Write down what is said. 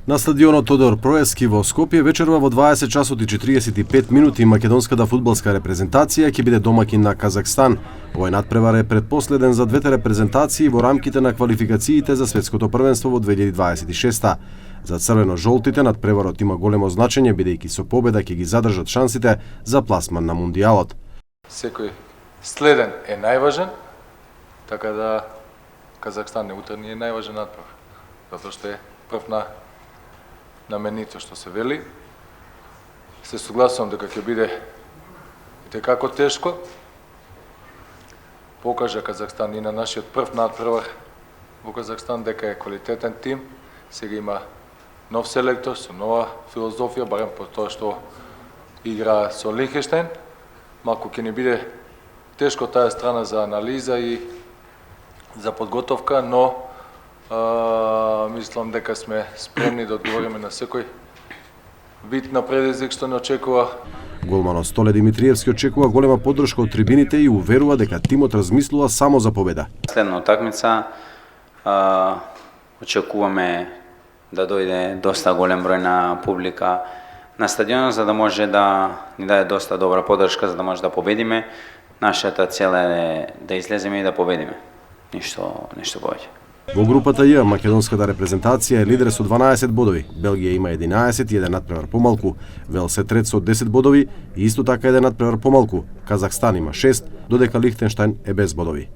На стадионот Тодор Проески во Скопје вечерва во 20 часот и 45 минути македонската фудбалска репрезентација ќе биде домакин на Казахстан. Овој надпревар е предпоследен за двете репрезентации во рамките на квалификациите за светското првенство во 2026. За црвено-жолтите надпреварот има големо значење бидејќи со победа ќе ги задржат шансите за пласман на мундијалот. Секој следен е најважен, така да Казахстан е утрени е најважен надпревар, затоа што е прв на менито, што се вели. Се согласувам дека ќе биде иtekako тешко. Покажа Казахстан и на нашиот прв надпревар во Казахстан дека е квалитетен тим. Сега има нов селектор со нова филозофија, барем по тоа што игра со Лихтенштеин. Малку ќе ни биде тешко таа страна за анализа и за подготовка, но мислам дека сме спремни да одговориме на секој вид на предизвик што не очекува. Голманот Столе Димитриевски очекува голема поддршка од трибините и уверува дека тимот размислува само за победа. Следна утакмица очекуваме да дојде доста голем број на публика на стадионот за да може да ни даде доста добра поддршка за да може да победиме. Нашата цел е да излеземе и да победиме. Ништо повеќе. Во групата Ј, македонската репрезентација е лидер со 12 бодови. Белгија има 11 и еден надпревар помалку. Велс е трет со 10 бодови и исто така еден надпревар помалку. Казахстан има 6, додека Лихтенштеин е без бодови.